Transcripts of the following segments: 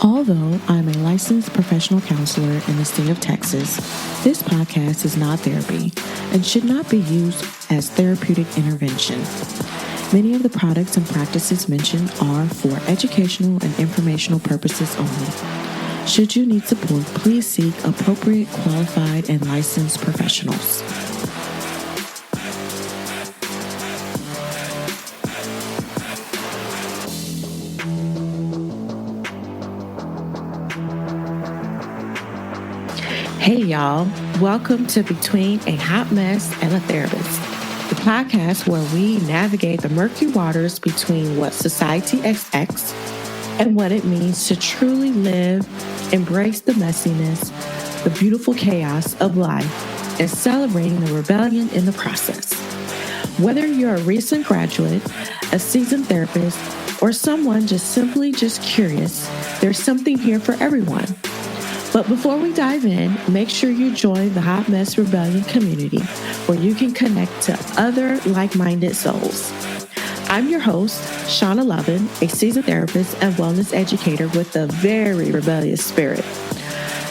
Although I'm a licensed professional counselor in the state of Texas, this podcast is not therapy and should not be used as therapeutic intervention. Many of the products and practices mentioned are for educational and informational purposes only. Should you need support, please seek appropriate, qualified, and licensed professionals. Hey y'all, welcome to Between a Hot Mess and a Therapist, the podcast where we navigate the murky waters between what society expects and what it means to truly live, embrace the messiness, the beautiful chaos of life, and celebrating the rebellion in the process. Whether you're a recent graduate, a seasoned therapist, or someone simply curious, there's something here for everyone. But before we dive in, make sure you join the Hot Mess Rebellion community where you can connect to other like-minded souls. I'm your host, Shauna Lovin, a seasoned therapist and wellness educator with a very rebellious spirit.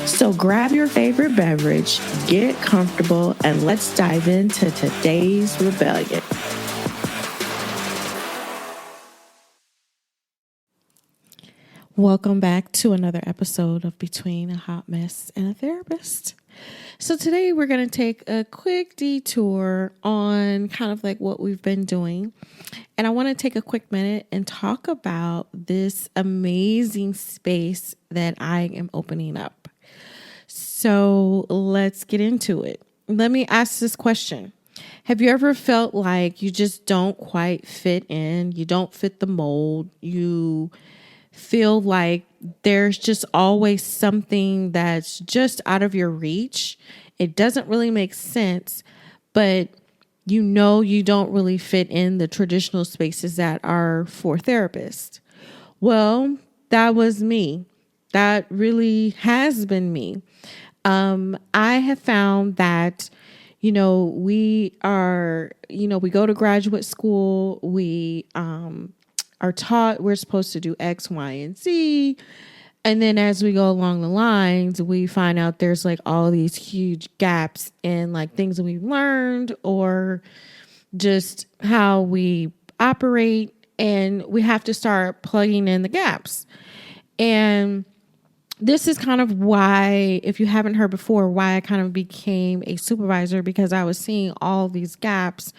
So grab your favorite beverage, get comfortable, and let's dive into today's rebellion. Welcome back to another episode of Between a Hot Mess and a Therapist. So today we're going to take a quick detour on kind of like what we've been doing. And I want to take a quick minute and talk about this amazing space that I am opening up. So let's get into it. Let me ask this question. Have you ever felt like you just don't quite fit in? You don't fit the mold. You feel like there's just always something that's just out of your reach. It doesn't really make sense, but you know you don't really fit in the traditional spaces that are for therapists. Well, that was me. That really has been me. I have found that, we go to graduate school, we are taught we're supposed to do X, Y, and Z. And then as we go along the lines, we find out there's like all these huge gaps in like things that we've learned or just how we operate. And we have to start plugging in the gaps. And this is kind of why, if you haven't heard before, why I kind of became a supervisor, because I was seeing all these gaps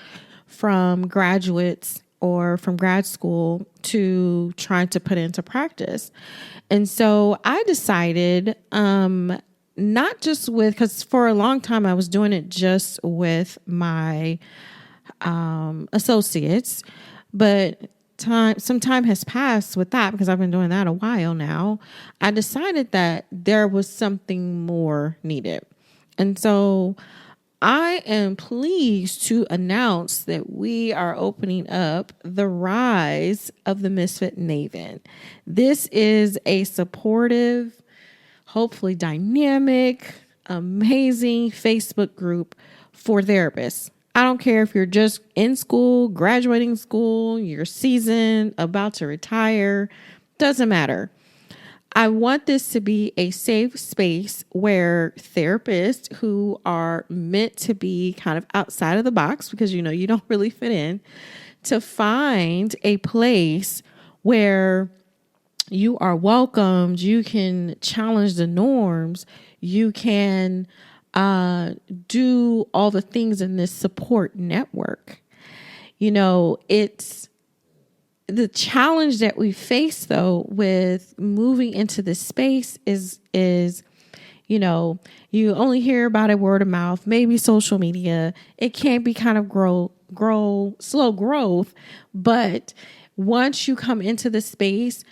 from graduates or from grad school to trying to put into practice. And so I decided, not just because for a long time I was doing it just with my associates, but some time has passed with that because I've been doing that a while now. I decided that there was something more needed. And so I am pleased to announce that we are opening up the Rise of the Misfit Maven. This is a supportive, hopefully dynamic, amazing Facebook group for therapists. I don't care if you're just in school, graduating school, you're seasoned, about to retire, doesn't matter. I want this to be a safe space where therapists who are meant to be kind of outside of the box, because you don't really fit in, to find a place where you are welcomed, you can challenge the norms, you can do all the things in this support network. It's the challenge that we face, though, with moving into this space is you only hear about it word of mouth, maybe social media. It can be kind of slow growth. But once you come into the space,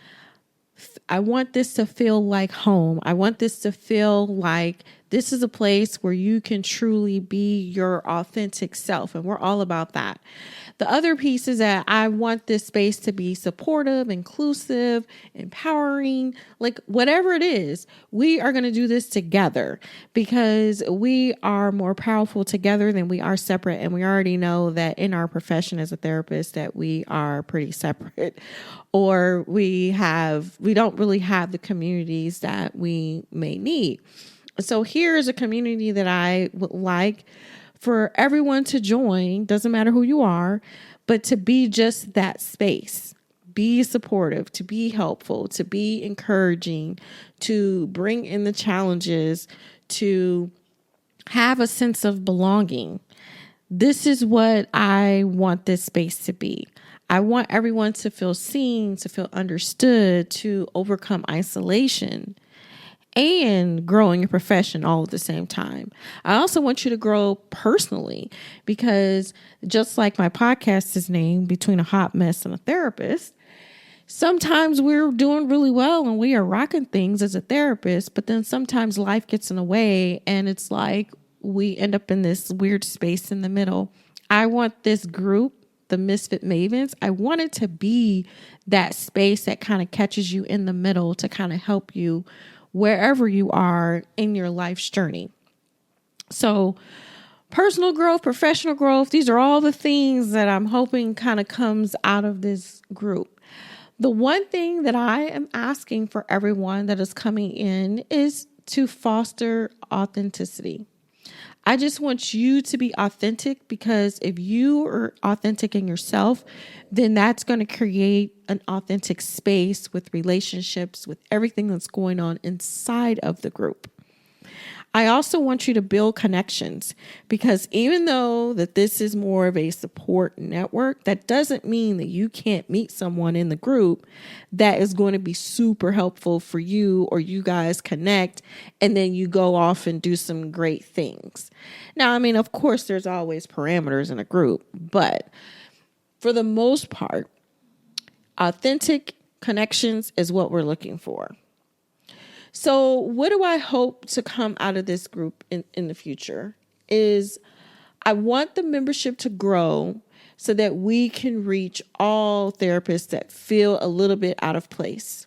I want this to feel like home. I want this to feel like This is a place where you can truly be your authentic self, and we're all about that. The other piece is that I want this space to be supportive, inclusive, empowering, like whatever it is, we are going to do this together because we are more powerful together than we are separate. And we already know that in our profession as a therapist that we are pretty separate, or we don't really have the communities that we may need. So here's a community that I would like for everyone to join, doesn't matter who you are, but to be just that space, be supportive, to be helpful, to be encouraging, to bring in the challenges, to have a sense of belonging. This is what I want this space to be. I want everyone to feel seen, to feel understood, to overcome isolation, and growing your profession all at the same time. I also want you to grow personally because just like my podcast is named Between a Hot Mess and a Therapist, sometimes we're doing really well and we are rocking things as a therapist, but then sometimes life gets in the way and it's like we end up in this weird space in the middle. I want this group, the Misfit Mavens, I want it to be that space that kind of catches you in the middle to kind of help you wherever you are in your life's journey. So personal growth, professional growth, these are all the things that I'm hoping kind of comes out of this group. The one thing that I am asking for everyone that is coming in is to foster authenticity. I just want you to be authentic because if you are authentic in yourself, then that's going to create an authentic space with relationships, with everything that's going on inside of the group. I also want you to build connections because even though that this is more of a support network, that doesn't mean that you can't meet someone in the group that is going to be super helpful for you or you guys connect and then you go off and do some great things. Now, I mean, of course, there's always parameters in a group, but for the most part, authentic connections is what we're looking for. So what do I hope to come out of this group in the future is I want the membership to grow so that we can reach all therapists that feel a little bit out of place.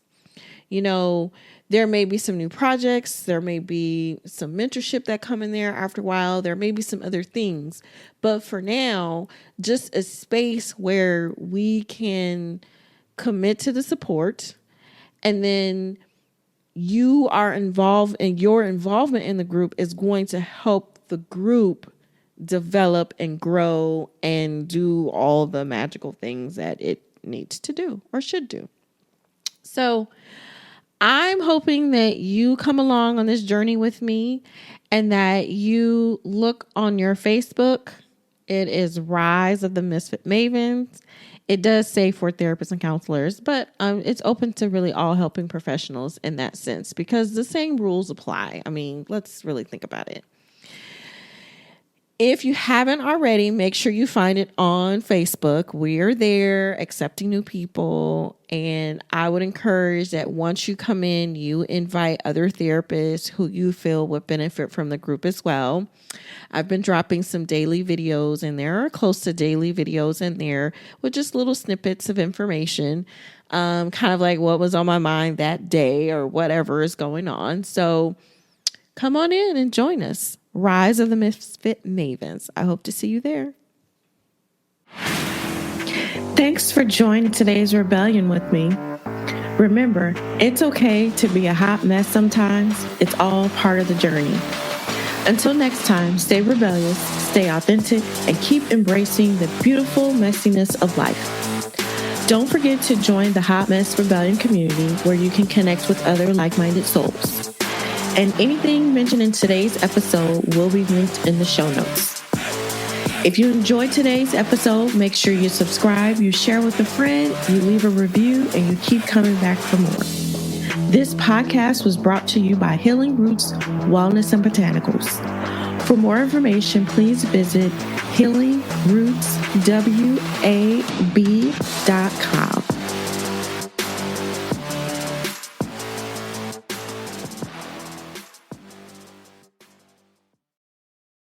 You know, there may be some new projects. There may be some mentorship that come in there after a while. There may be some other things. But for now, just a space where we can commit to the support and then you are involved and your involvement in the group is going to help the group develop and grow and do all the magical things that it needs to do or should do. So I'm hoping that you come along on this journey with me and that you look on your Facebook. It is Rise of the Misfit Mavens. It does say for therapists and counselors, but it's open to really all helping professionals in that sense because the same rules apply. I mean, let's really think about it. If you haven't already, make sure you find it on Facebook. We're there accepting new people. And I would encourage that once you come in, you invite other therapists who you feel would benefit from the group as well. I've been dropping some daily videos in there, or close to daily videos in there with just little snippets of information, kind of like what was on my mind that day or whatever is going on. So come on in and join us. Rise of the Misfit Mavens. I hope to see you there. Thanks for joining today's rebellion with me. Remember, it's okay to be a hot mess sometimes. It's all part of the journey. Until next time, stay rebellious, stay authentic, and keep embracing the beautiful messiness of life. Don't forget to join the Hot Mess Rebellion community where you can connect with other like-minded souls. And anything mentioned in today's episode will be linked in the show notes. If you enjoyed today's episode, make sure you subscribe, you share with a friend, you leave a review, and you keep coming back for more. This podcast was brought to you by Healing Roots Wellness and Botanicals. For more information, please visit healingrootswab.com.